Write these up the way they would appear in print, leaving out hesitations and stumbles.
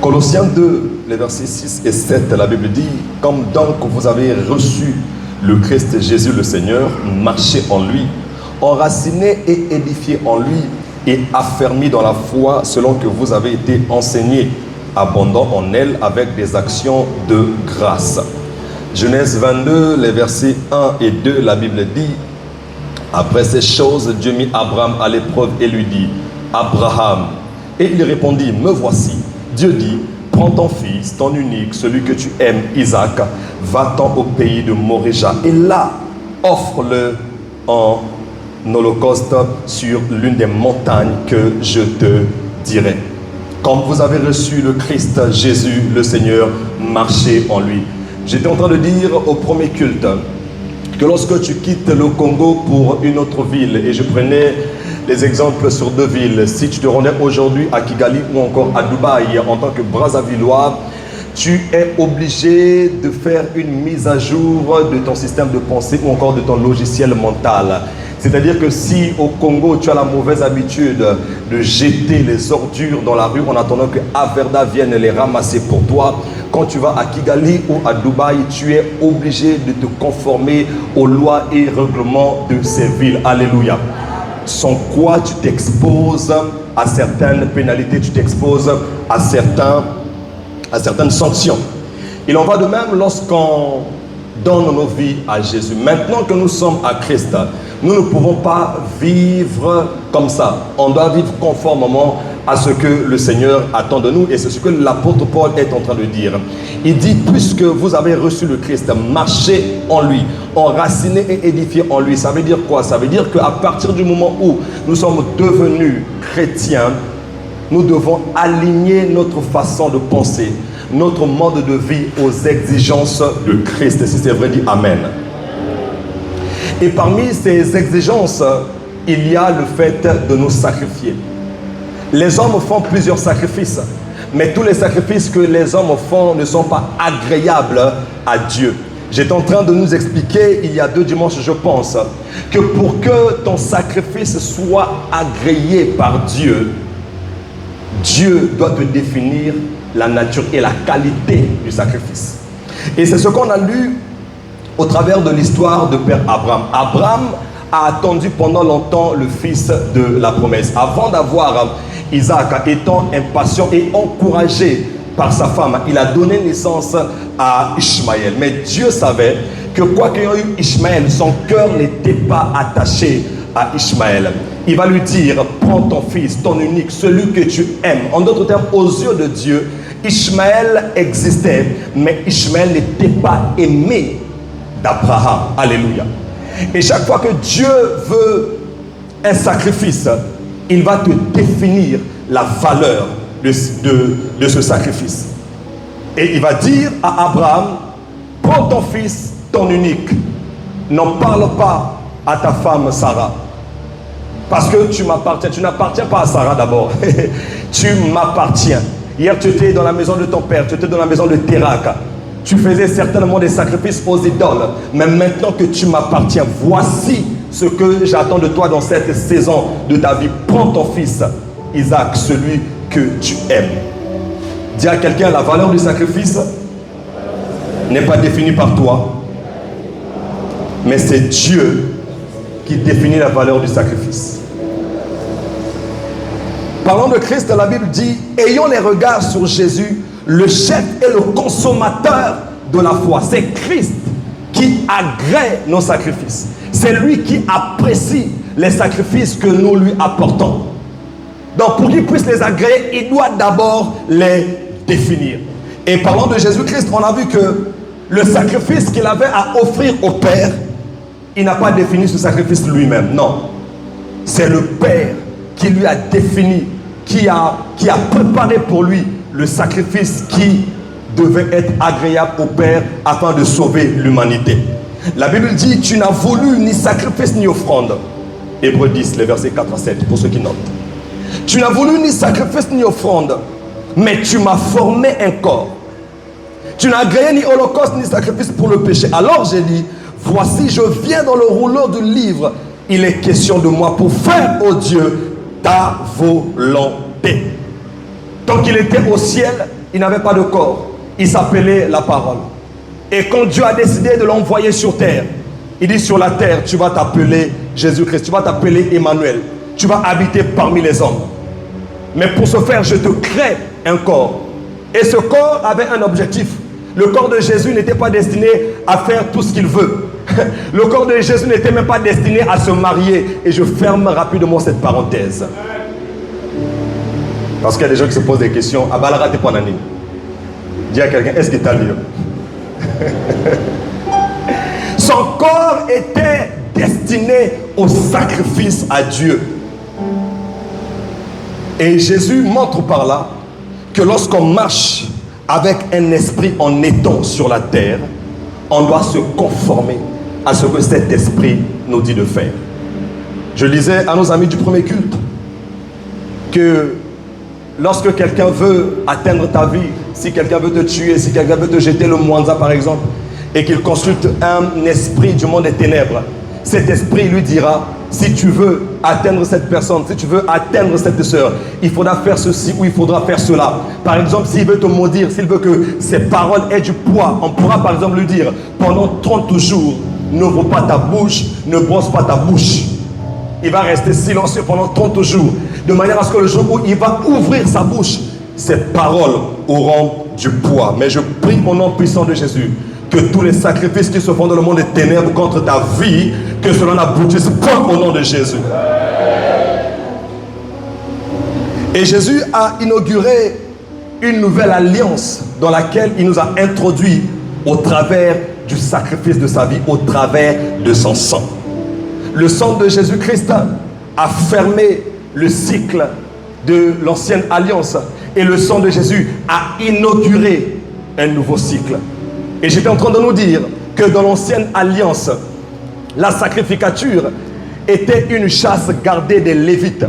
Colossiens 2, les versets 6 et 7, la Bible dit: comme donc vous avez reçu le Christ Jésus le Seigneur, marchez en lui, enracinés et édifiés en lui, et affermis dans la foi selon que vous avez été enseigné, abondant en elle avec des actions de grâce. Genèse 22, les versets 1 et 2, la Bible dit: après ces choses, Dieu mit Abraham à l'épreuve et lui dit: Abraham. Et il répondit: me voici. Dieu dit: prends ton fils, ton unique, celui que tu aimes, Isaac, va-t'en au pays de Moréja, et là, offre-le en holocauste sur l'une des montagnes que je te dirai. Comme vous avez reçu le Christ Jésus, le Seigneur, marchez en lui. J'étais en train de dire au premier culte que lorsque tu quittes le Congo pour une autre ville, et je prenais les exemples sur deux villes, si tu te rendais aujourd'hui à Kigali ou encore à Dubaï en tant que Brazzavillois, tu es obligé de faire une mise à jour de ton système de pensée ou encore de ton logiciel mental. C'est-à-dire que si au Congo, tu as la mauvaise habitude de jeter les ordures dans la rue en attendant que Averda vienne les ramasser pour toi, quand tu vas à Kigali ou à Dubaï, tu es obligé de te conformer aux lois et règlements de ces villes. Alléluia. Sans quoi tu t'exposes à certaines pénalités, tu t'exposes à certaines sanctions. Il en va de même lorsqu'on donne nos vies à Jésus. Maintenant que nous sommes à Christ, nous ne pouvons pas vivre comme ça. On doit vivre conformément à ce que le Seigneur attend de nous, et c'est ce que l'apôtre Paul est en train de dire. Il dit: puisque vous avez reçu le Christ, marchez en lui, enracinés et édifiés en lui. Ça veut dire quoi? Ça veut dire qu'à partir du moment où nous sommes devenus chrétiens, nous devons aligner notre façon de penser, notre mode de vie aux exigences de Christ. Si c'est vrai, dit Amen. Et parmi ces exigences, il y a le fait de nous sacrifier. Les hommes font plusieurs sacrifices, mais tous les sacrifices que les hommes font ne sont pas agréables à Dieu. J'étais en train de nous expliquer il y a 2 dimanches, je pense, que pour que ton sacrifice soit agréé par Dieu, Dieu doit te définir la nature et la qualité du sacrifice. Et c'est ce qu'on a lu au travers de l'histoire de Père Abraham. Abraham a attendu pendant longtemps le fils de la promesse. Avant d'avoir Isaac, étant impatient et encouragé par sa femme, il a donné naissance à Ishmaël. Mais Dieu savait que quoi qu'il y ait eu Ishmaël, son cœur n'était pas attaché à Ishmaël. Il va lui dire: prends ton fils, ton unique, celui que tu aimes. En d'autres termes, aux yeux de Dieu, Ishmaël existait, mais Ishmaël n'était pas aimé d'Abraham. Alléluia. Et chaque fois que Dieu veut un sacrifice, il va te définir la valeur de ce sacrifice. Et il va dire à Abraham: prends ton fils, ton unique. N'en parle pas à ta femme Sarah. Parce que tu m'appartiens. Tu n'appartiens pas à Sarah d'abord. Tu m'appartiens. Hier, tu étais dans la maison de ton père. Tu étais dans la maison de Teraka. Tu faisais certainement des sacrifices aux idoles. Mais maintenant que tu m'appartiens, voici ce que j'attends de toi dans cette saison de ta vie. Prends ton fils, Isaac, celui que tu aimes. Dis à quelqu'un: la valeur du sacrifice n'est pas définie par toi, mais c'est Dieu qui définit la valeur du sacrifice. Parlant de Christ, la Bible dit: ayons les regards sur Jésus, le chef et le consommateur de la foi. C'est Christ qui agrée nos sacrifices. C'est lui qui apprécie les sacrifices que nous lui apportons. Donc pour qu'il puisse les agréer, il doit d'abord les définir. Et parlant de Jésus-Christ, on a vu que le sacrifice qu'il avait à offrir au Père, il n'a pas défini ce sacrifice lui-même. Non. C'est le Père qui lui a défini, qui a préparé pour lui le sacrifice qui devait être agréable au Père afin de sauver l'humanité. La Bible dit: tu n'as voulu ni sacrifice ni offrande. Hébreux 10, les versets 4 à 7, pour ceux qui notent. Tu n'as voulu ni sacrifice ni offrande, mais tu m'as formé un corps. Tu n'as agréé ni holocauste ni sacrifice pour le péché. Alors j'ai dit: voici, je viens dans le rouleau du livre. Il est question de moi pour faire, ô Dieu, ta volonté. Tant qu'il était au ciel, il n'avait pas de corps. Il s'appelait la parole. Et quand Dieu a décidé de l'envoyer sur terre, il dit sur la terre, tu vas t'appeler Jésus-Christ, tu vas t'appeler Emmanuel, tu vas habiter parmi les hommes. Mais pour ce faire, je te crée un corps. Et ce corps avait un objectif. Le corps de Jésus n'était pas destiné à faire tout ce qu'il veut. Le corps de Jésus n'était même pas destiné à se marier. Et je ferme rapidement cette parenthèse. Parce qu'il y a des gens qui se posent des questions. Ah bah la pas nani. Dis à quelqu'un, est-ce qu'il t'a lu? Son corps était destiné au sacrifice à Dieu. Et Jésus montre par là que lorsqu'on marche avec un esprit en étant sur la terre, on doit se conformer à ce que cet esprit nous dit de faire. Je disais à nos amis du premier culte que lorsque quelqu'un veut atteindre ta vie, si quelqu'un veut te tuer, si quelqu'un veut te jeter le Mwanza par exemple, et qu'il consulte un esprit du monde des ténèbres, cet esprit lui dira, si tu veux atteindre cette personne, si tu veux atteindre cette sœur, il faudra faire ceci ou il faudra faire cela. Par exemple, s'il veut te maudire, s'il veut que ses paroles aient du poids, on pourra par exemple lui dire, pendant 30 jours, n'ouvre pas ta bouche, ne brosse pas ta bouche. Il va rester silencieux pendant 30 jours, de manière à ce que le jour où il va ouvrir sa bouche, ses paroles auront du poids. Mais je prie au nom puissant de Jésus, que tous les sacrifices qui se font dans le monde des ténèbres contre ta vie, que cela n'aboutisse pas au nom de Jésus. Et Jésus a inauguré une nouvelle alliance dans laquelle il nous a introduits au travers du sacrifice de sa vie, au travers de son sang. Le sang de Jésus-Christ a fermé le cycle de l'ancienne alliance et le sang de Jésus a inauguré un nouveau cycle. Et j'étais en train de nous dire que dans l'ancienne alliance, la sacrificature était une chasse gardée des Lévites.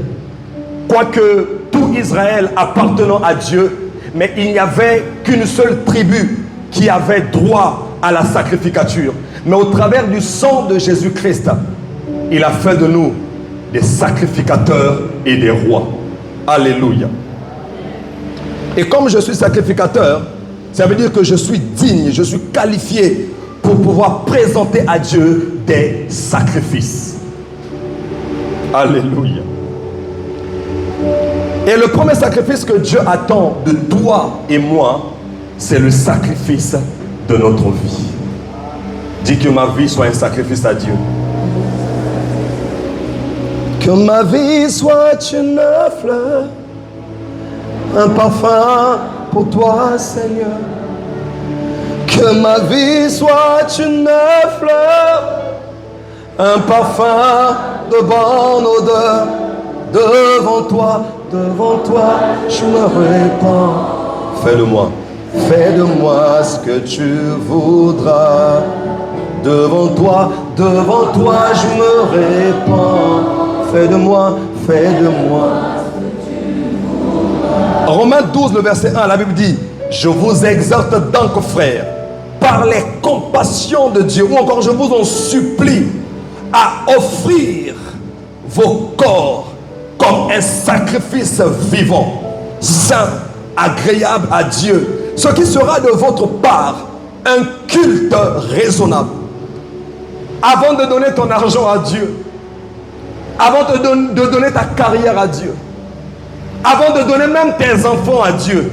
Quoique tout Israël appartenant à Dieu, mais il n'y avait qu'une seule tribu qui avait droit à la sacrificature. Mais au travers du sang de Jésus-Christ, il a fait de nous des sacrificateurs et des rois. Alléluia. Et comme je suis sacrificateur, ça veut dire que je suis digne, je suis qualifié pour pouvoir présenter à Dieu des sacrifices. Alléluia. Et le premier sacrifice que Dieu attend de toi et moi, c'est le sacrifice de notre vie. Dis que ma vie soit un sacrifice à Dieu. Que ma vie soit une fleur, un parfum pour toi, Seigneur. Que ma vie soit une fleur, un parfum de bonne odeur. Devant toi, je me répands. Fais de moi ce que tu voudras. Devant toi, je me répands. Fais de moi. Romains 12, le verset 1, la Bible dit, je vous exhorte donc, frères, par les compassions de Dieu, ou encore je vous en supplie, à offrir vos corps comme un sacrifice vivant, saint, agréable à Dieu, ce qui sera de votre part un culte raisonnable. Avant de donner ton argent à Dieu, avant de donner ta carrière à Dieu, avant de donner même tes enfants à Dieu,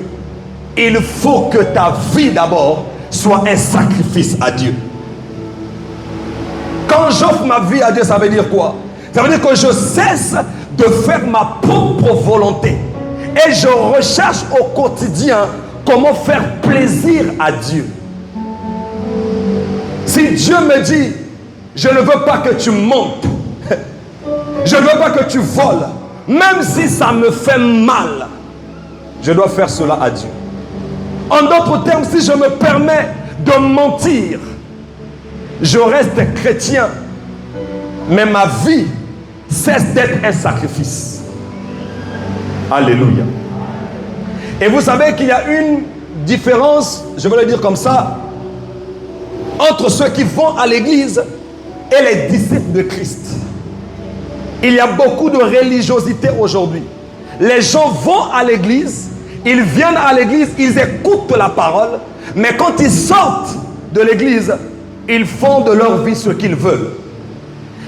il faut que ta vie d'abord soit un sacrifice à Dieu. Quand j'offre ma vie à Dieu, ça veut dire quoi? Ça veut dire que je cesse de faire ma propre volonté et je recherche au quotidien comment faire plaisir à Dieu. Si Dieu me dit, je ne veux pas que tu montes, je ne veux pas que tu voles, même si ça me fait mal, je dois faire cela à Dieu. En d'autres termes, si je me permets de mentir, je reste chrétien, mais ma vie cesse d'être un sacrifice. Alléluia. Et vous savez qu'il y a une différence, je vais le dire comme ça, entre ceux qui vont à l'église et les disciples de Christ. Il y a beaucoup de religiosité aujourd'hui. Les gens vont à l'église, Ils viennent à l'église, ils écoutent la parole, mais quand ils sortent de l'église, ils font de leur vie ce qu'ils veulent.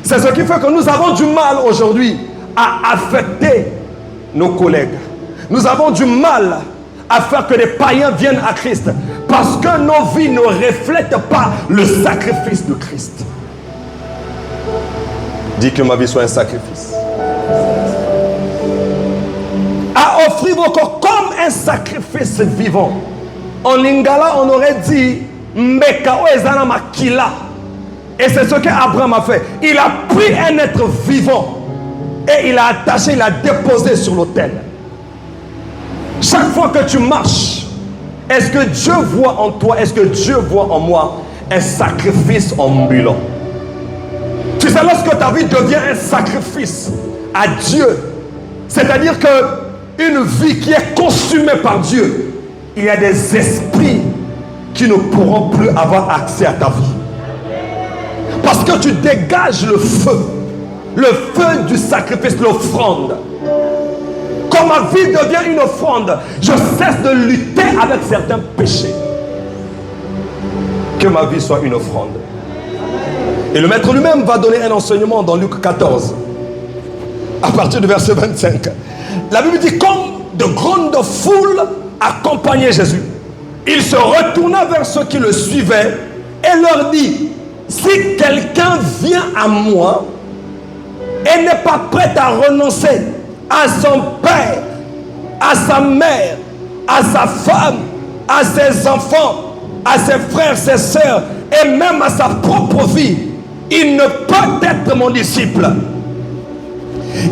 C'est ce qui fait que nous avons du mal aujourd'hui à affecter nos collègues. Nous avons du mal à faire que les païens viennent à Christ parce que nos vies ne reflètent pas le sacrifice de Christ. Dis que ma vie soit un sacrifice. À offrir vos corps comme un sacrifice vivant. En lingala, on aurait dit Mbekao ezana makila. Et c'est ce qu'Abraham a fait. Il a pris un être vivant et il a attaché, il a déposé sur l'autel. Chaque fois que tu marches, est-ce que Dieu voit en toi, est-ce que Dieu voit en moi un sacrifice ambulant? Tu sais, lorsque ta vie devient un sacrifice à Dieu, c'est-à-dire qu'une vie qui est consumée par Dieu, il y a des esprits qui ne pourront plus avoir accès à ta vie. Parce que tu dégages le feu du sacrifice, l'offrande. Quand ma vie devient une offrande, je cesse de lutter avec certains péchés. Que ma vie soit une offrande. Et le maître lui-même va donner un enseignement dans Luc 14, à partir du verset 25. La Bible dit, comme de grandes foules accompagnaient Jésus, il se retourna vers ceux qui le suivaient et leur dit, si quelqu'un vient à moi et n'est pas prêt à renoncer à son père, à sa mère, à sa femme, à ses enfants, à ses frères, ses sœurs et même à sa propre vie, il ne peut être mon disciple.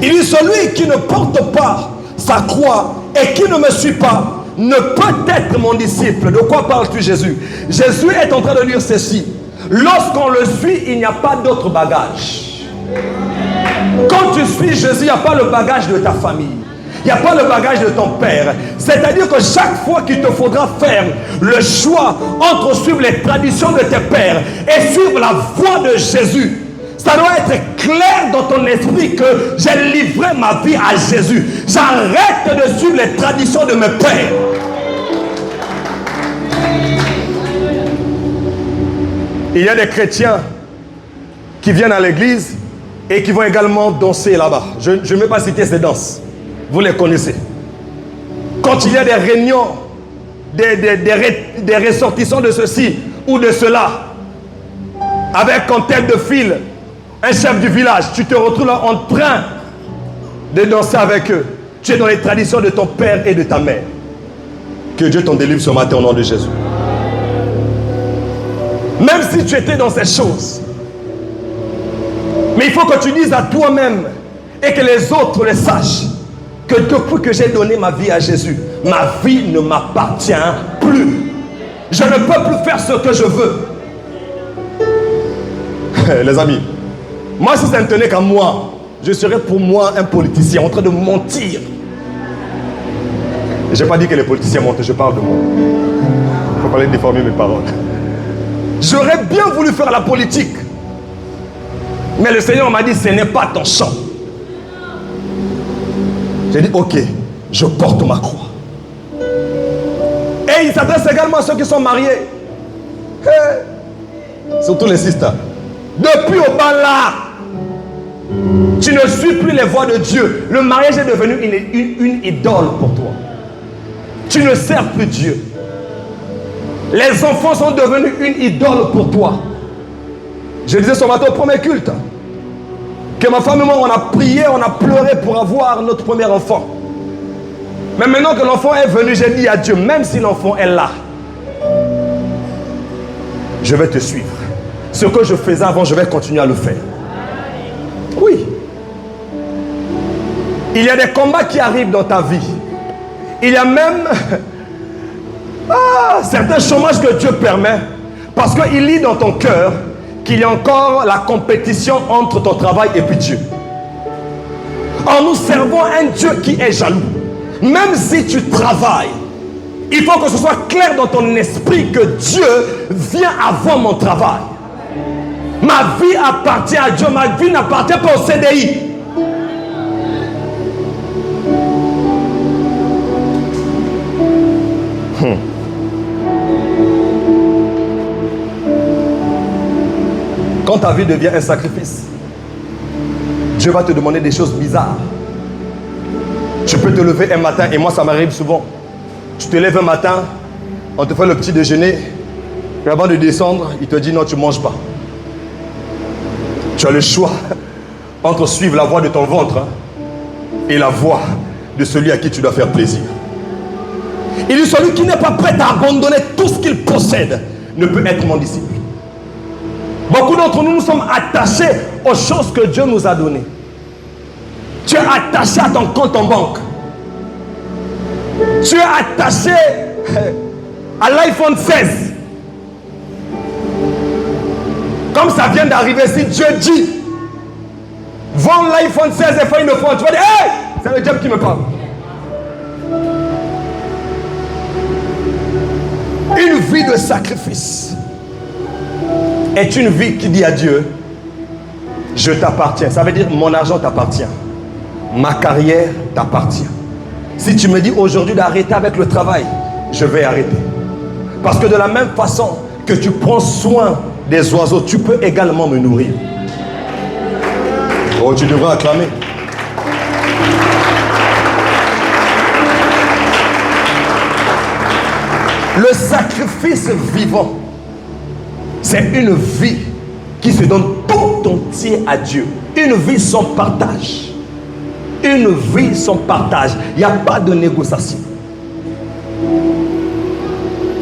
Il dit, celui qui ne porte pas sa croix et qui ne me suit pas ne peut être mon disciple. De quoi parles-tu, Jésus? Jésus est en train de dire ceci. Lorsqu'on le suit, il n'y a pas d'autre bagage. Quand tu suis Jésus, il n'y a pas le bagage de ta famille. Il n'y a pas le bagage de ton père. C'est-à-dire que chaque fois qu'il te faudra faire le choix entre suivre les traditions de tes pères et suivre la voie de Jésus, ça doit être clair dans ton esprit que j'ai livré ma vie à Jésus. J'arrête de suivre les traditions de mes pères. Il y a des chrétiens qui viennent à l'église et qui vont également danser là-bas. Je ne vais pas citer ces danses. Vous les connaissez. Quand il y a des réunions, des ressortissants de ceci ou de cela, avec en tête de file un chef du village, tu te retrouves là en train de danser avec eux. Tu es dans les traditions de ton père et de ta mère. Que Dieu t'en délivre ce matin au nom de Jésus. Même si tu étais dans ces choses, mais il faut que tu dises à toi-même et que les autres le sachent que depuis que j'ai donné ma vie à Jésus, ma vie ne m'appartient plus. Je ne peux plus faire ce que je veux. Les amis, moi si ça ne tenait qu'à moi, je serais pour moi un politicien en train de mentir. Je n'ai pas dit que les politiciens mentent, je parle de moi. Il ne faut pas les déformer mes paroles. J'aurais bien voulu faire la politique. Mais le Seigneur m'a dit, ce n'est pas ton champ. J'ai dit, ok, je porte ma croix. Et il s'adresse également à ceux qui sont mariés. Surtout les sisters. Depuis au bas là, tu ne suis plus les voies de Dieu. Le mariage est devenu une idole pour toi. Tu ne sers plus Dieu. Les enfants sont devenus une idole pour toi. Je disais ce matin au premier culte que ma femme et moi on a prié, on a pleuré pour avoir notre premier enfant. Mais maintenant que l'enfant est venu, j'ai dit à Dieu, même si l'enfant est là, je vais te suivre. Ce que je faisais avant, je vais continuer à le faire. Oui. Il y a des combats qui arrivent dans ta vie. Il y a même certains chômages que Dieu permet parce qu'il lit dans ton cœur qu'il y a encore la compétition entre ton travail et puis Dieu. Or nous servons un Dieu qui est jaloux. Même si tu travailles, il faut que ce soit clair dans ton esprit que Dieu vient avant mon travail. Ma vie appartient à Dieu, ma vie n'appartient pas au CDI. Quand ta vie devient un sacrifice, Dieu va te demander des choses bizarres. Tu peux te lever un matin, et moi ça m'arrive souvent. Tu te lèves un matin, on te fait le petit déjeuner, et avant de descendre, il te dit non, tu ne manges pas. Tu as le choix entre suivre la voix de ton ventre et la voix de celui à qui tu dois faire plaisir. Il dit celui qui n'est pas prêt à abandonner tout ce qu'il possède ne peut être mon disciple. Beaucoup d'entre nous, nous sommes attachés aux choses que Dieu nous a données. Tu es attaché à ton compte en banque. Tu es attaché à l'iPhone 16. Comme ça vient d'arriver, si Dieu dit vends l'iPhone 16 et fais une offrande, tu vas dire hey, c'est le diable qui me parle. Une vie de sacrifice est une vie qui dit à Dieu je t'appartiens. Ça veut dire mon argent t'appartient, ma carrière t'appartient. Si tu me dis aujourd'hui d'arrêter avec le travail, je vais arrêter. Parce que de la même façon que tu prends soin des oiseaux, tu peux également me nourrir. Oh, tu devrais acclamer. Le sacrifice vivant, c'est une vie qui se donne tout entier à Dieu. Une vie sans partage. Une vie sans partage. Il n'y a pas de négociation.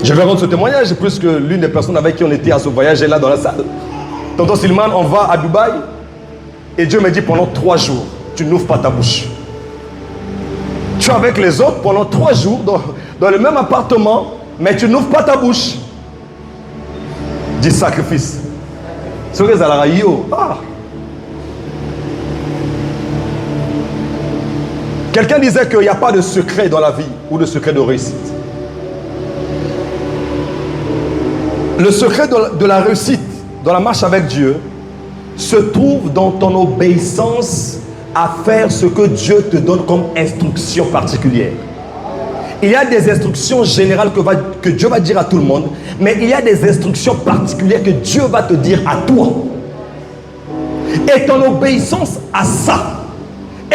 Je vais rendre ce témoignage puisque l'une des personnes avec qui on était à ce voyage est là dans la salle. Tonton Silman, on va à Dubaï et Dieu me dit pendant 3 jours, tu n'ouvres pas ta bouche. Tu es avec les autres pendant 3 jours dans le même appartement, mais tu n'ouvres pas ta bouche. Dis sacrifice. Ce que ça la rayo. Quelqu'un disait qu'il n'y a pas de secret dans la vie ou de secret de réussite. Le secret de la réussite dans la marche avec Dieu se trouve dans ton obéissance à faire ce que Dieu te donne comme instruction particulière. Il y a des instructions générales que Dieu va dire à tout le monde, mais il y a des instructions particulières que Dieu va te dire à toi. Et ton obéissance à ça,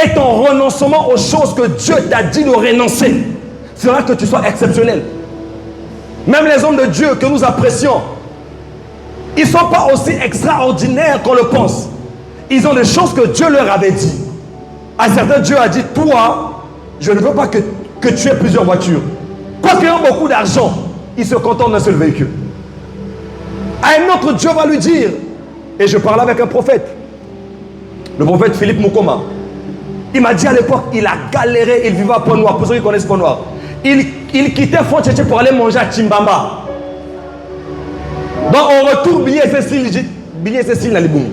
et ton renoncement aux choses que Dieu t'a dit de renoncer, fera que tu sois exceptionnel. Même les hommes de Dieu que nous apprécions, ils ne sont pas aussi extraordinaires qu'on le pense. Ils ont des choses que Dieu leur avait dit. À certains, Dieu a dit, toi, je ne veux pas que tu aies plusieurs voitures. Quoi qu'il ait beaucoup d'argent, il se contente d'un seul véhicule. À un autre, Dieu va lui dire, et je parlais avec un prophète, le prophète Philippe Mukoma. Il m'a dit à l'époque, il a galéré, il vivait à Pont-Noir. Pour ceux qui connaissent Pont-Noir, il quittait Font-Tchétché pour aller manger à Timbamba. Donc on retourne billet Cécile dans les boum.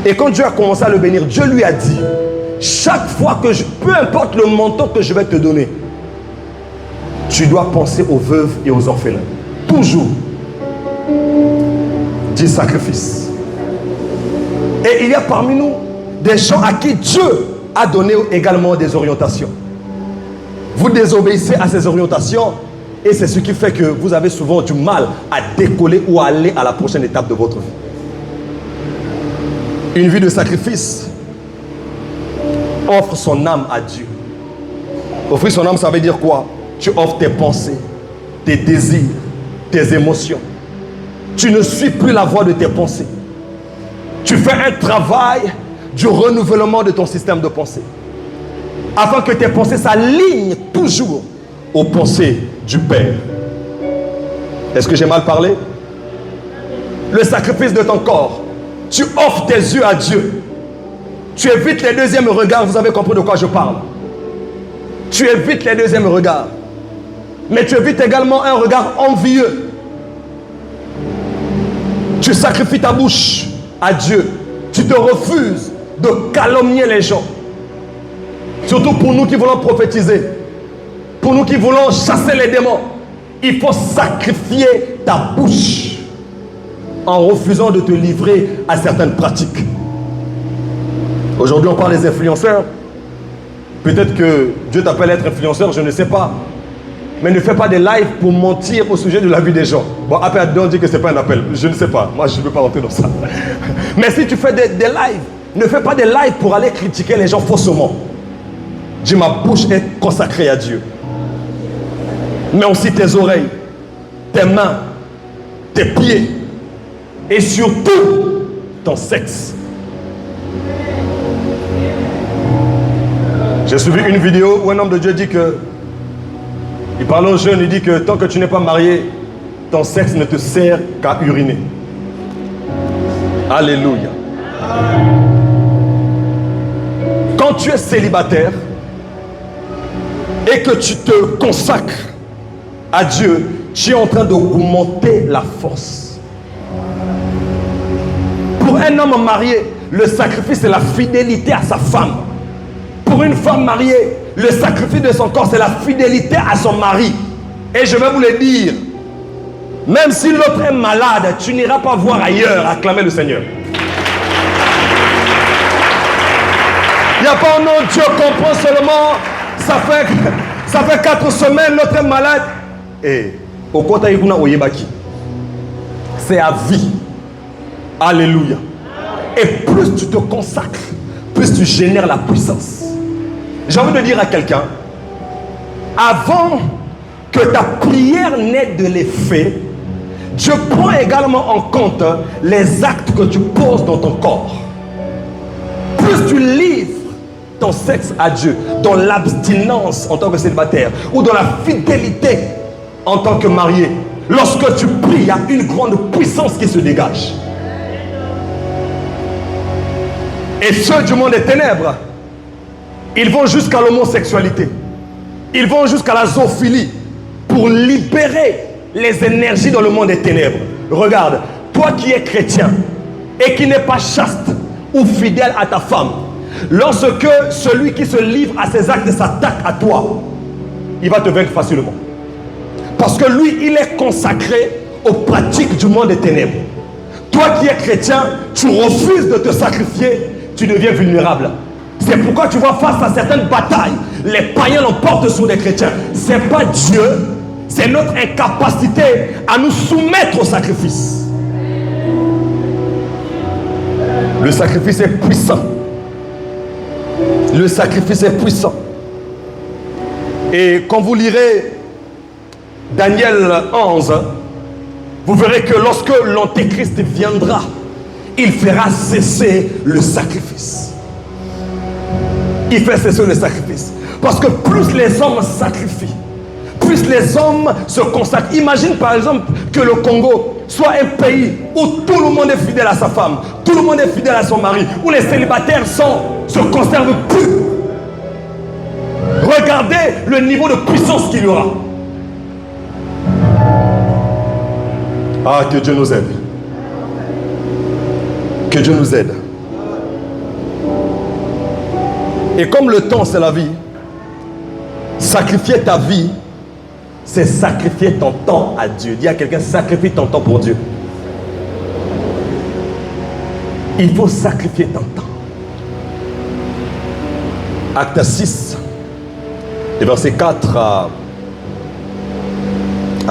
Et quand Dieu a commencé à le bénir, Dieu lui a dit, chaque fois que peu importe le montant que je vais te donner, tu dois penser aux veuves et aux orphelins. Toujours. Dis sacrifice. Et il y a parmi nous des gens à qui Dieu a donné également des orientations. Vous désobéissez à ces orientations et c'est ce qui fait que vous avez souvent du mal à décoller ou à aller à la prochaine étape de votre vie. Une vie de sacrifice offre son âme à Dieu. Offrir son âme, ça veut dire quoi? Tu offres tes pensées, tes désirs, tes émotions. Tu ne suis plus la voie de tes pensées. Tu fais un travail du renouvellement de ton système de pensée, afin que tes pensées s'alignent toujours aux pensées du Père. Est-ce que j'ai mal parlé? Le sacrifice de ton corps, tu offres tes yeux à Dieu. Tu évites les deuxièmes regards, vous avez compris de quoi je parle. Tu évites les deuxièmes regards. Mais tu évites également un regard envieux. Tu sacrifies ta bouche à Dieu. Tu te refuses de calomnier les gens. Surtout pour nous qui voulons prophétiser. Pour nous qui voulons chasser les démons. Il faut sacrifier ta bouche en refusant de te livrer à certaines pratiques. Aujourd'hui, on parle des influenceurs. Peut-être que Dieu t'appelle à être influenceur, je ne sais pas. Mais ne fais pas des lives pour mentir au sujet de la vie des gens. Bon, après, on dit que ce n'est pas un appel. Je ne sais pas. Moi, je ne veux pas rentrer dans ça. Mais si tu fais des lives, ne fais pas des lives pour aller critiquer les gens faussement. Dis, ma bouche est consacrée à Dieu. Mais aussi tes oreilles, tes mains, tes pieds. Et surtout, ton sexe. J'ai suivi une vidéo où un homme de Dieu dit que, il parle aux jeunes, il dit que tant que tu n'es pas marié, ton sexe ne te sert qu'à uriner. Alléluia. Quand tu es célibataire et que tu te consacres à Dieu, tu es en train d'augmenter la force. Pour un homme marié, le sacrifice c'est la fidélité à sa femme. Pour une femme mariée, le sacrifice de son corps, c'est la fidélité à son mari. Et je vais vous le dire, même si l'autre est malade, tu n'iras pas voir ailleurs acclamer le Seigneur. Il n'y a pas un nom, Dieu comprend seulement, ça fait 4 semaines, l'autre est malade. Et au côté de Oyebaki, c'est à vie. Alléluia. Et plus tu te consacres, plus tu génères la puissance. J'ai envie de dire à quelqu'un, avant que ta prière n'ait de l'effet, Dieu prend également en compte les actes que tu poses dans ton corps. Plus tu livres ton sexe à Dieu, dans l'abstinence en tant que célibataire, ou dans la fidélité en tant que marié, lorsque tu pries, il y a une grande puissance qui se dégage. Et ceux du monde des ténèbres, ils vont jusqu'à l'homosexualité. Ils vont jusqu'à la zoophilie pour libérer les énergies dans le monde des ténèbres. Regarde, toi qui es chrétien et qui n'est pas chaste ou fidèle à ta femme, lorsque celui qui se livre à ses actes s'attaque à toi, il va te vaincre facilement. Parce que lui, il est consacré aux pratiques du monde des ténèbres. Toi qui es chrétien, tu refuses de te sacrifier, tu deviens vulnérable. C'est pourquoi tu vois, face à certaines batailles, les païens l'emportent sur les chrétiens. Ce n'est pas Dieu, c'est notre incapacité à nous soumettre au sacrifice. Le sacrifice est puissant. Le sacrifice est puissant. Et quand vous lirez Daniel 11, vous verrez que lorsque l'Antéchrist viendra, il fera cesser le sacrifice. Il fait cesser le sacrifice. Parce que plus les hommes sacrifient, plus les hommes se consacrent. Imagine par exemple que le Congo soit un pays où tout le monde est fidèle à sa femme, tout le monde est fidèle à son mari, où les célibataires se conservent plus. Regardez le niveau de puissance qu'il y aura. Ah, que Dieu nous aide. Que Dieu nous aide. Et comme le temps c'est la vie, sacrifier ta vie, c'est sacrifier ton temps à Dieu. Dis à quelqu'un, sacrifie ton temps pour Dieu. Il faut sacrifier ton temps. Acte 6, les versets 4 à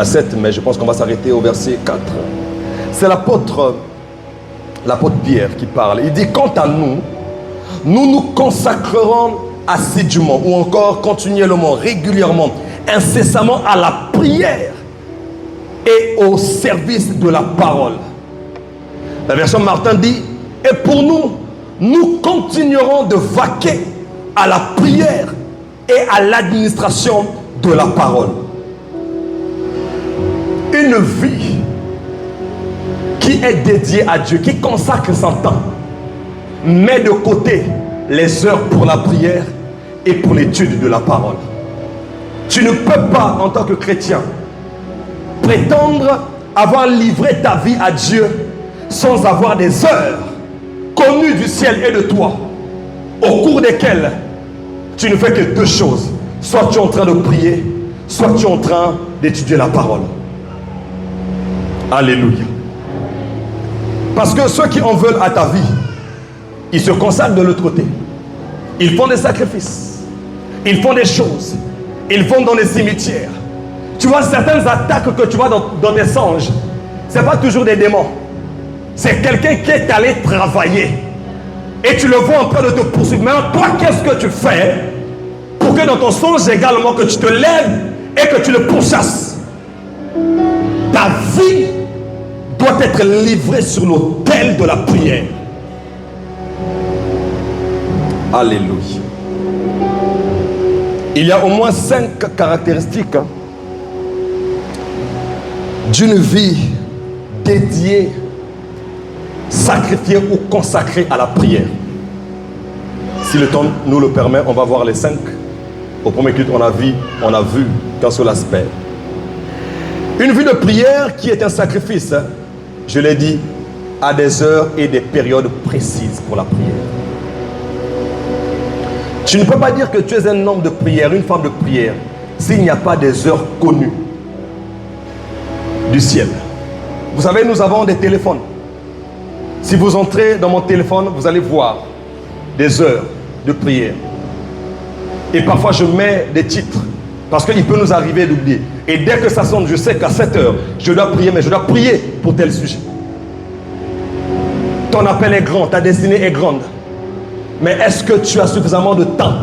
7, mais je pense qu'on va s'arrêter au verset 4. C'est l'apôtre Pierre qui parle. Il dit, quant à nous, nous nous consacrerons assidûment ou encore continuellement, régulièrement, incessamment à la prière et au service de la parole. La version Martin dit, et pour nous, nous continuerons de vaquer à la prière et à l'administration de la parole. Une vie qui est dédiée à Dieu, qui consacre son temps, met de côté les heures pour la prière et pour l'étude de la parole. Tu ne peux pas, en tant que chrétien, prétendre avoir livré ta vie à Dieu sans avoir des heures connues du ciel et de toi, au cours desquelles tu ne fais que deux choses. Soit tu es en train de prier, soit tu es en train d'étudier la parole. Alléluia. Parce que ceux qui en veulent à ta vie, ils se consacrent de l'autre côté. Ils font des sacrifices. Ils font des choses. Ils vont dans les cimetières. Tu vois, certaines attaques que tu vois dans tes songes, ce n'est pas toujours des démons. C'est quelqu'un qui est allé travailler. Et tu le vois en train de te poursuivre. Maintenant, toi, qu'est-ce que tu fais pour que dans ton songe également, que tu te lèves et que tu le pourchasses? Ta vie doit être livrée sur l'autel de la prière. Alléluia. Il y a au moins 5 caractéristiques d'une vie dédiée, sacrifiée ou consacrée à la prière. Si le temps nous le permet, on va voir les 5. Au premier culte, on a vu qu'un seul aspect. Une vie de prière qui est un sacrifice, je l'ai dit, à des heures et des périodes précises pour la prière. Tu ne peux pas dire que tu es un homme de prière, une femme de prière, s'il n'y a pas des heures connues du ciel. Vous savez, nous avons des téléphones. Si vous entrez dans mon téléphone, vous allez voir des heures de prière. Et parfois, je mets des titres, parce qu'il peut nous arriver d'oublier. Et dès que ça sonne, je sais qu'à 7 heures, je dois prier, mais je dois prier pour tel sujet. Ton appel est grand, ta destinée est grande. Mais est-ce que tu as suffisamment de temps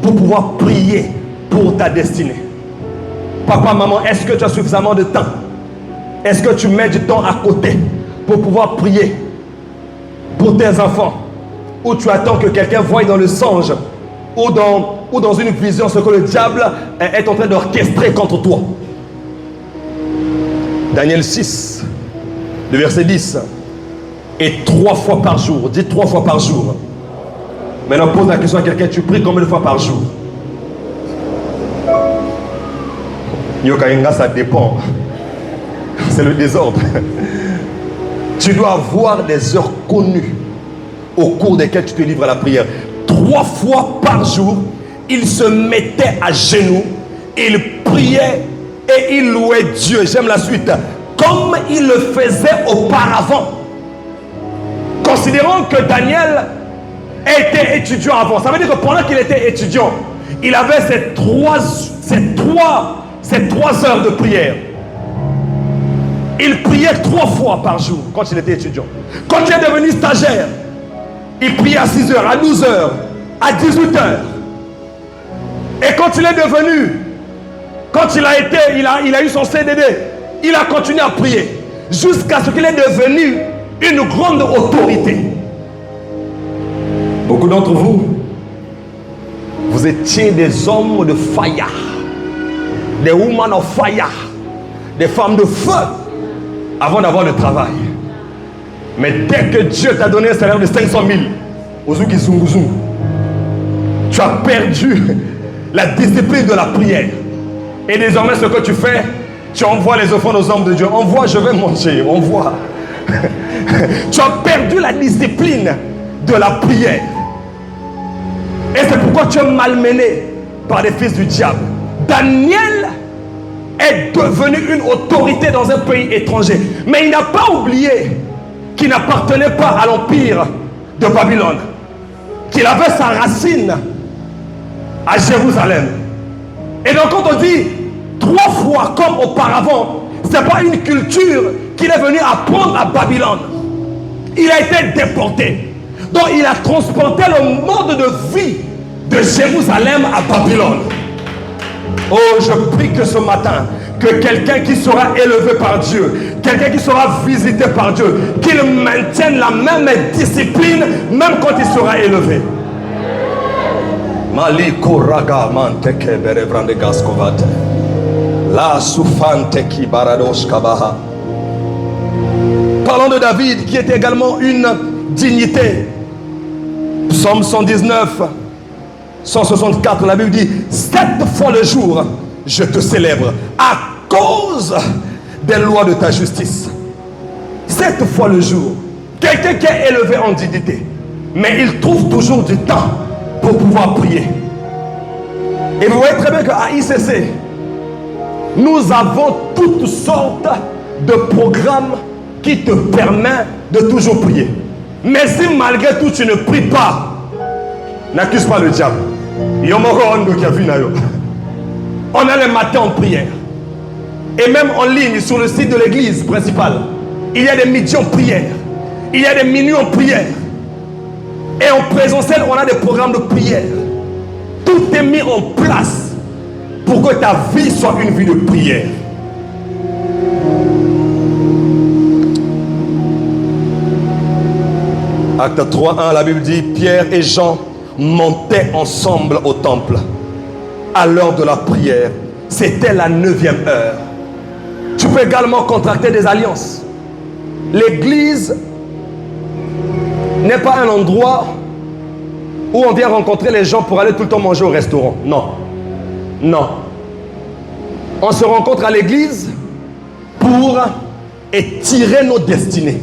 pour pouvoir prier pour ta destinée? Papa, maman, est-ce que tu as suffisamment de temps? Est-ce que tu mets du temps à côté pour pouvoir prier pour tes enfants? Ou tu attends que quelqu'un voie dans le songe ou dans une vision ce que le diable est en train d'orchestrer contre toi? Daniel 6, le verset 10. Et 3 fois par jour. Dis 3 fois par jour. Maintenant, pose la question à quelqu'un, tu pries combien de fois par jour? Yokainga, ça dépend. C'est le désordre. Tu dois avoir des heures connues au cours desquelles tu te livres à la prière. 3 fois par jour, il se mettait à genoux, il priait et il louait Dieu. J'aime la suite. Comme il le faisait auparavant. Considérons que Daniel était étudiant avant. Ça veut dire que pendant qu'il était étudiant, il avait ces trois heures de prière. Il priait 3 fois par jour quand il était étudiant. Quand il est devenu stagiaire, il priait à 6 heures, à 12 heures, à 18 heures. Et quand il est devenu, quand il a eu son CDD, il a continué à prier jusqu'à ce qu'il est devenu une grande autorité. Beaucoup d'entre vous, vous étiez des hommes de fire, des women of fire, des femmes de feu avant d'avoir le travail. Mais dès que Dieu t'a donné un salaire de 500 000, tu as perdu la discipline de la prière. Et désormais, ce que tu fais, tu envoies les offrandes aux hommes de Dieu. Envoie, je vais manger, envoie. Tu as perdu la discipline de la prière. Et c'est pourquoi tu es malmené par les fils du diable. Daniel est devenu une autorité dans un pays étranger. Mais il n'a pas oublié qu'il n'appartenait pas à l'empire de Babylone. Qu'il avait sa racine à Jérusalem. Et donc quand on dit 3 fois comme auparavant, ce n'est pas une culture qu'il est venu apprendre à Babylone. Il a été déporté. Donc il a transporté le mode de vie de Jérusalem à Babylone. Oh, je prie que ce matin, que quelqu'un qui sera élevé par Dieu, quelqu'un qui sera visité par Dieu, qu'il maintienne la même discipline même quand il sera élevé. Maliko raga manteke berevrande gaskovate. La soufante qui baradosh kabaha. Parlons de David qui était également une dignité. Psaume 119, 164, la Bible dit 7 fois le jour je te célèbre à cause des lois de ta justice. 7 fois le jour. Quelqu'un qui est élevé en dignité, mais il trouve toujours du temps pour pouvoir prier. Et vous voyez très bien qu'à ICC, nous avons toutes sortes de programmes qui te permettent de toujours prier. Mais si malgré tout tu ne pries pas, n'accuse pas le diable. On a les matins en prière. Et même en ligne, sur le site de l'église principale, il y a des midis en prière. Il y a des minuit en prière. Et en présentiel, on a des programmes de prière. Tout est mis en place pour que ta vie soit une vie de prière. Acte 3:1, la Bible dit, Pierre et Jean montaient ensemble au temple à l'heure de la prière. C'était la 9e heure. Tu peux également contracter des alliances. L'église n'est pas un endroit où on vient rencontrer les gens pour aller tout le temps manger au restaurant. Non. Non. On se rencontre à l'église pour étirer nos destinées.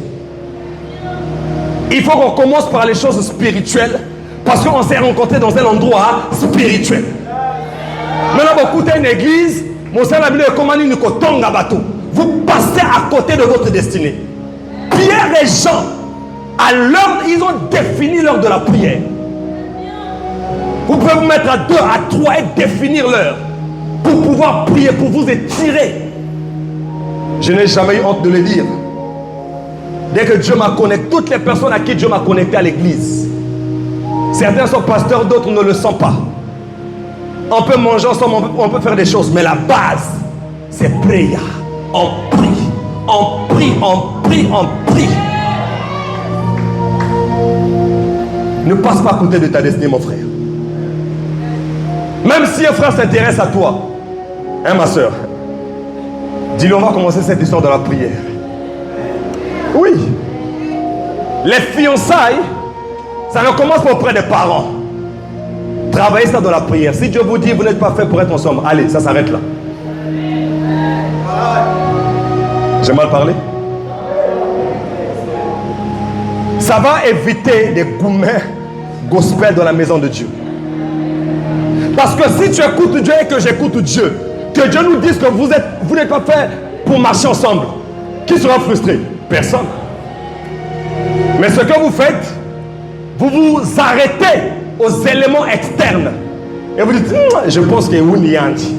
Il faut qu'on commence par les choses spirituelles parce qu'on s'est rencontré dans un endroit spirituel. Maintenant, vous écoutez une église, vous passez à côté de votre destinée. Pierre et Jean, à l'heure, ils ont défini l'heure de la prière. Vous pouvez vous mettre à 2, à 3 et définir l'heure pour pouvoir prier, pour vous étirer. Je n'ai jamais eu honte de le dire. Dès que Dieu m'a connecté, toutes les personnes à qui Dieu m'a connecté à l'église, certains sont pasteurs, d'autres ne le sont pas. On peut manger ensemble, on peut faire des choses, mais la base, c'est prière. On prie, on prie, on prie, on prie. Ne passe pas à côté de ta destinée, mon frère. Même si un frère s'intéresse à toi, hein, ma soeur, dis-lui, on va commencer cette histoire de la prière. Oui. Les fiançailles, ça ne commence pas auprès des parents. Travaillez ça dans la prière. Si Dieu vous dit, vous n'êtes pas fait pour être ensemble, allez, ça s'arrête là. J'ai mal parlé? Ça va éviter des gourmets gospel dans la maison de Dieu. Parce que si tu écoutes Dieu et que j'écoute Dieu, que Dieu nous dise que vous n'êtes pas fait pour marcher ensemble, qui sera frustré? Personne. Mais ce que vous faites, vous vous arrêtez aux éléments externes. Et vous dites, je pense que Wuniyanti.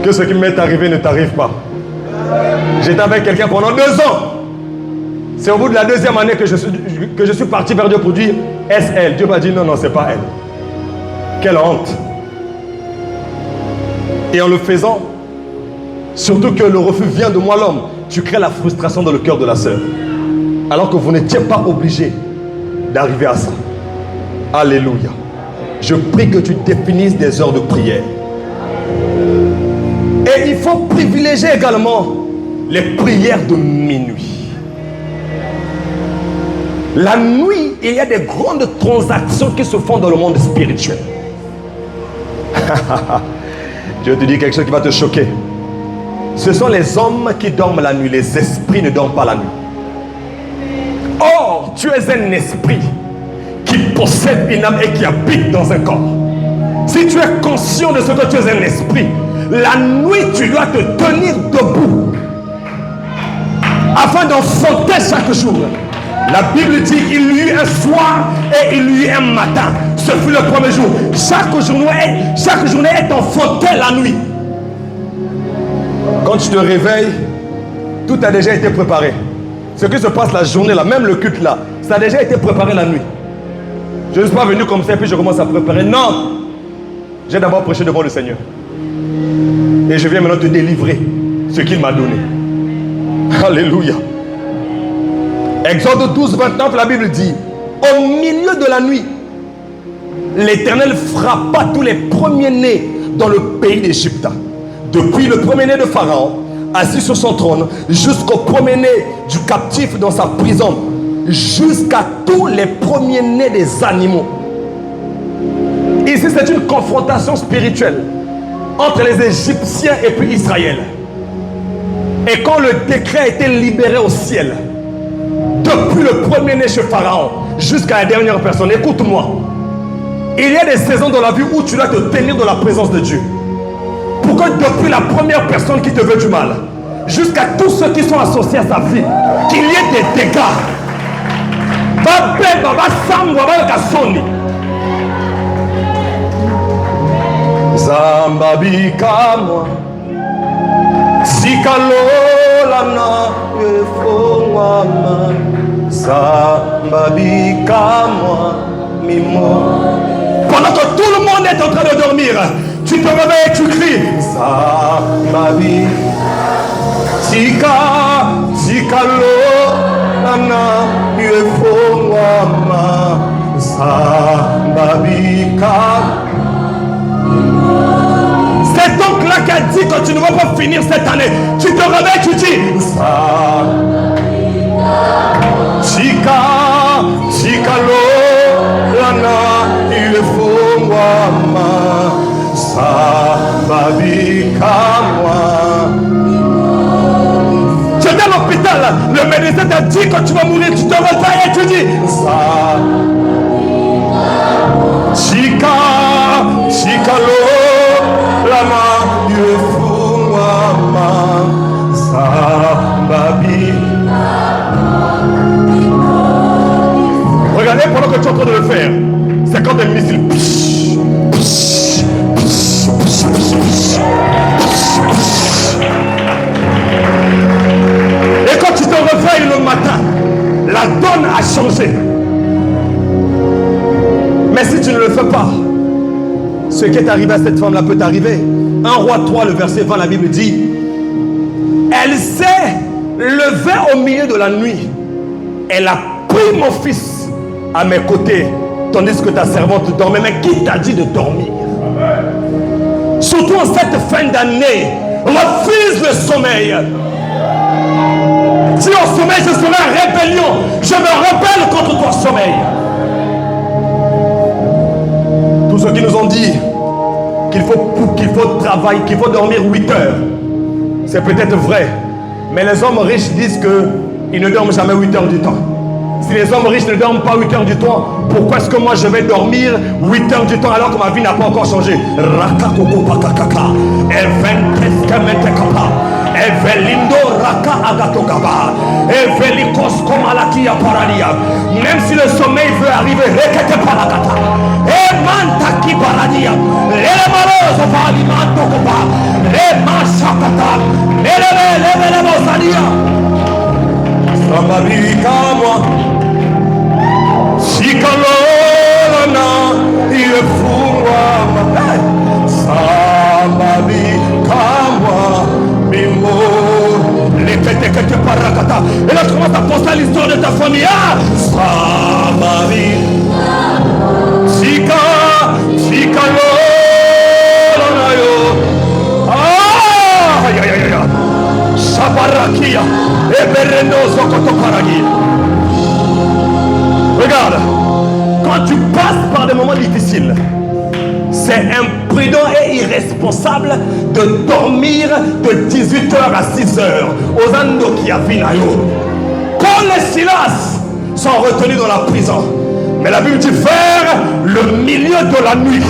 Que ce qui m'est arrivé ne t'arrive pas. J'étais avec quelqu'un pendant 2 ans. C'est au bout de la 2e année que je suis parti vers Dieu pour dire, est-ce elle? Dieu m'a dit, non, non, c'est pas elle. Quelle honte. Et en le faisant, surtout que le refus vient de moi l'homme, tu crées la frustration dans le cœur de la sœur. Alors que vous n'étiez pas obligé d'arriver à ça. Alléluia. Je prie que tu définisses des heures de prière. Et il faut privilégier également les prières de minuit. La nuit, il y a des grandes transactions qui se font dans le monde spirituel. Je te dis quelque chose qui va te choquer. Ce sont les hommes qui dorment la nuit. Les esprits ne dorment pas la nuit. Or, tu es un esprit qui possède une âme et qui habite dans un corps. Si tu es conscient de ce que tu es un esprit, la nuit, tu dois te tenir debout afin d'enfanter chaque jour. La Bible dit il y eut un soir et il y eut un matin. Ce fut le premier jour. Chaque journée est enfantée la nuit. Quand tu te réveilles, tout a déjà été préparé. Ce qui se passe la journée là, même le culte là, ça a déjà été préparé la nuit. Je ne suis pas venu comme ça et puis je commence à préparer. Non! J'ai d'abord prêché devant le Seigneur. Et je viens maintenant te délivrer ce qu'il m'a donné. Alléluia. Exode 12, 29, la Bible dit, au milieu de la nuit, l'Éternel frappa tous les premiers-nés dans le pays d'Égypte. Depuis le premier-né de Pharaon, assis sur son trône, jusqu'au premier-né du captif dans sa prison, jusqu'à tous les premiers-nés des animaux. Ici, c'est une confrontation spirituelle entre les Égyptiens et puis Israël. Et quand le décret a été libéré au ciel, depuis le premier-né chez Pharaon jusqu'à la dernière personne, écoute-moi, il y a des saisons dans la vie où tu dois te tenir dans la présence de Dieu. Pour que depuis la première personne qui te veut du mal jusqu'à tous ceux qui sont associés à sa vie, qu'il y ait des dégâts. Sambabi kamwa Sikalola na efongwama Sambabi kamwa Mimo. Pendant que tout le monde est en train de dormir, tu te réveilles et tu cries Sambabi Sikalola na efongwama Sambabi kamwa. Cet oncle-là qui a dit que tu ne vas pas finir cette année, tu te réveilles, tu dis Chikalo lana ilefungwama Sambabi kamwa. Tu es dans l'hôpital, le médecin t'a dit que tu vas mourir, tu te réveilles et tu dis Chikalo lama yefungwama Sambabi. Regardez pendant que tu es en train de le faire, c'est comme des missiles. Et quand tu te réveilles le matin, la donne a changé. Mais si tu ne le fais pas, ce qui est arrivé à cette femme-là peut t'arriver. 1 Roi 3, le verset 20, la Bible dit, elle s'est levée au milieu de la nuit. Elle a pris mon fils à mes côtés, tandis que ta servante dormait. Mais qui t'a dit de dormir? Surtout en cette fin d'année, refuse le sommeil. Si au sommeil je serai en rébellion, je me rebelle contre ton sommeil. Tous ceux qui nous ont dit qu'il faut travailler, qu'il faut dormir 8 heures, c'est peut-être vrai. Mais les hommes riches disent qu'ils ne dorment jamais 8 heures du temps. Si les hommes riches ne dorment pas 8 heures du temps, pourquoi est-ce que moi je vais dormir 8 heures du temps alors que ma vie n'a pas encore changé? Même si le sommeil veut arriver, Sikalona yefungwama Sambabi kamwa Mimo. Et là tu commences à penser à l'histoire de ta famille. Sambabi Sikalona yo. Sabarakia Eberenoso Kotoparagi. Regarde, quand tu passes par des moments difficiles, c'est imprudent et irresponsable de dormir de 18h à 6h. Aux Ando qui a Vinayo. Paul et Silas sont retenus dans la prison. Mais la Bible dit vers le milieu de la nuit.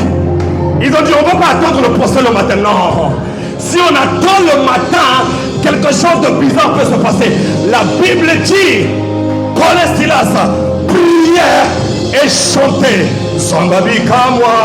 Ils ont dit on ne va pas attendre le procès le matin. Non. Si on attend le matin, quelque chose de bizarre peut se passer. La Bible dit Paul et Silas prière et chanter Sambabi kamwa